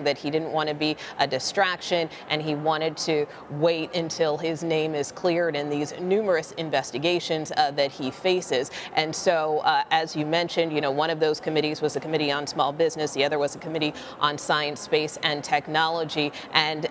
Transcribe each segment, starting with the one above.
that he didn't want to be a distraction, and he wanted to wait until his name is cleared in these numerous investigations that he faces. And so, as you mentioned, one of those committees was a committee on small business. The other was a committee on science, space, and technology. And,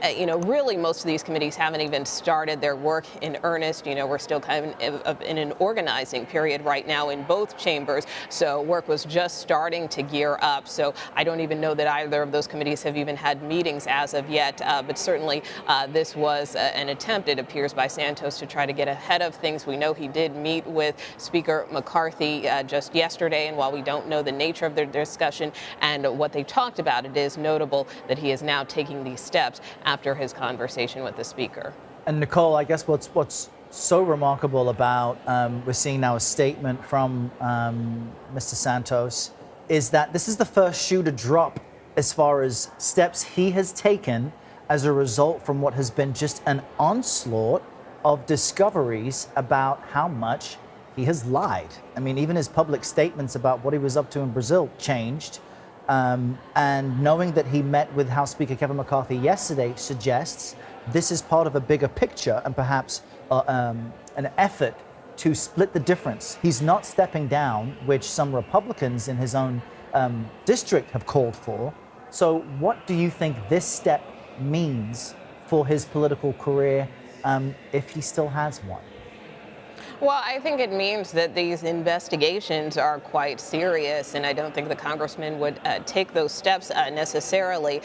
really most of these committees haven't even started their work in earnest. We're still kind of in an organizing period right now in both chambers. So work was just starting to gear up. So I don't even know that either of those committees have even had meetings as of yet, but certainly this was an attempt, it appears, by Santos to try to get ahead of things. We know he did meet with Speaker McCarthy just yesterday, and while we don't know the nature of their discussion and what they talked about, it is notable that he is now taking these steps after his conversation with the Speaker. And Nicole, I guess what's so remarkable about we're seeing now a statement from Mr. Santos is that this is the first shoe to drop as far as steps he has taken as a result from what has been just an onslaught of discoveries about how much he has lied. I mean, even his public statements about what he was up to in Brazil changed. And knowing that he met with House Speaker Kevin McCarthy yesterday suggests this is part of a bigger picture and perhaps an effort to split the difference. He's not stepping down, which some Republicans in his own district have called for. So what do you think this step means for his political career, if he still has one? Well, I think it means that these investigations are quite serious, and I don't think the congressman would take those steps necessarily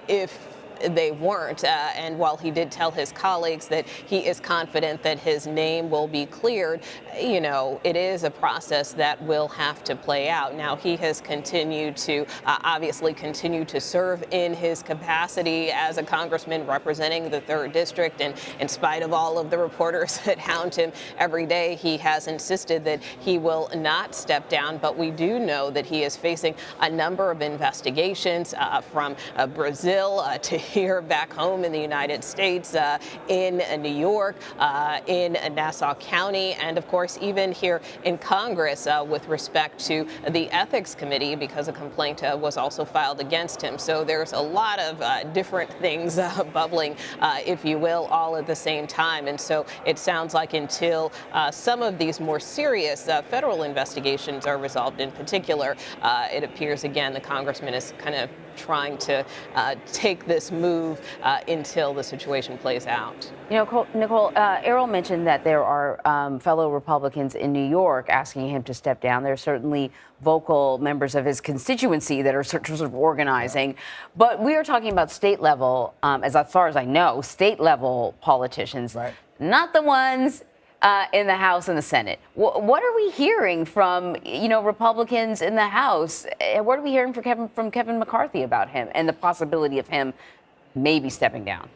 if they weren't. And while he did tell his colleagues that he is confident that his name will be cleared, it is a process that will have to play out. Now, he has continued to obviously continue to serve in his capacity as a congressman representing the 3rd District. And in spite of all of the reporters that hound him every day, he has insisted that he will not step down. But we do know that he is facing a number of investigations from Brazil to here back home in the United States, in New York, in Nassau County, and of course even here in Congress with respect to the Ethics Committee, because a complaint was also filed against him. So there's a lot of different things bubbling, if you will, all at the same time. And so it sounds like until some of these more serious federal investigations are resolved in particular, it appears, again, the congressman is kind of trying to take this move until the situation plays out. Nicole, Errol mentioned that there are fellow Republicans in New York asking him to step down. There are certainly vocal members of his constituency that are sort of organizing. But we are talking about state level, as far as I know, state level politicians, right, not the ones in the House and the Senate. What are we hearing from, Republicans in the House? What are we hearing from Kevin McCarthy about him and the possibility of him maybe stepping down?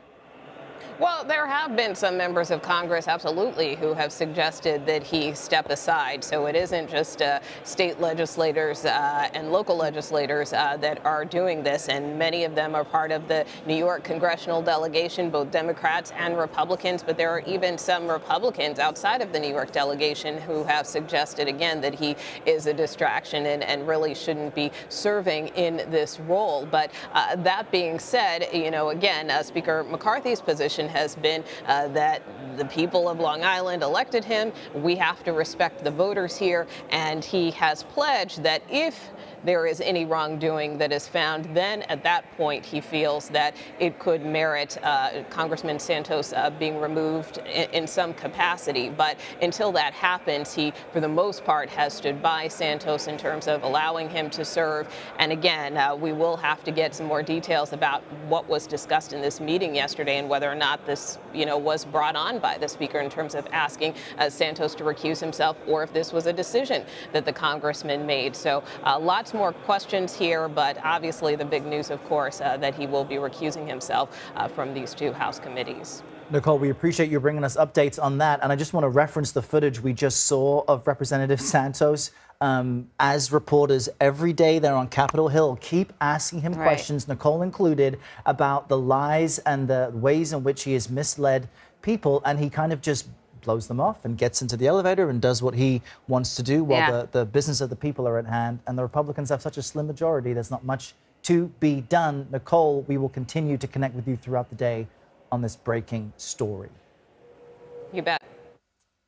Well, there have been some members of Congress, absolutely, who have suggested that he step aside. So it isn't just state legislators and local legislators that are doing this, and many of them are part of the New York congressional delegation, both Democrats and Republicans. But there are even some Republicans outside of the New York delegation who have suggested, again, that he is a distraction and really shouldn't be serving in this role. But that being said, again, Speaker McCarthy's position has been that the people of Long Island elected him. We have to respect the voters here. And he has pledged that if there is any wrongdoing that is found, then at that point he feels that it could merit Congressman Santos being removed in some capacity. But until that happens, he, for the most part, has stood by Santos in terms of allowing him to serve. And again, we will have to get some more details about what was discussed in this meeting yesterday and whether or not this, was brought on by the Speaker in terms of asking Santos to recuse himself, or if this was a decision that the congressman made. So lots more questions here, but obviously the big news, of course, that he will be recusing himself from these two House committees. Nicole, we appreciate you bringing us updates on that. And I just want to reference the footage we just saw of Representative Santos. As reporters every day there on Capitol Hill keep asking him questions, Nicole included, about the lies and the ways in which he has misled people. And he kind of just blows them off and gets into the elevator and does what he wants to do while the business of the people are at hand. And the Republicans have such a slim majority, there's not much to be done. Nicole, we will continue to connect with you throughout the day on this breaking story. You bet.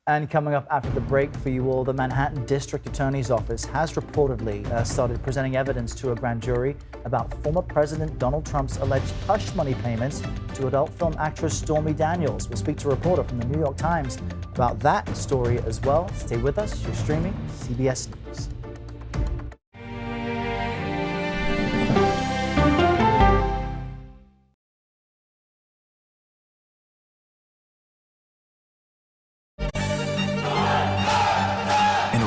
And coming up after the break for you all, the Manhattan District Attorney's Office has reportedly started presenting evidence to a grand jury about former President Donald Trump's alleged hush money payments to adult film actress Stormy Daniels. We'll speak to a reporter from the New York Times about that story as well. Stay with us. You're streaming CBS News.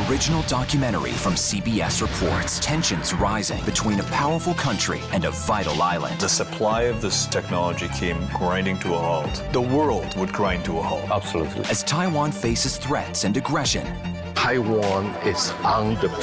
Original documentary from CBS reports tensions rising between a powerful country and a vital island. The supply of this technology came grinding to a halt. The world would grind to a halt. Absolutely. As Taiwan faces threats and aggression, Taiwan is on the front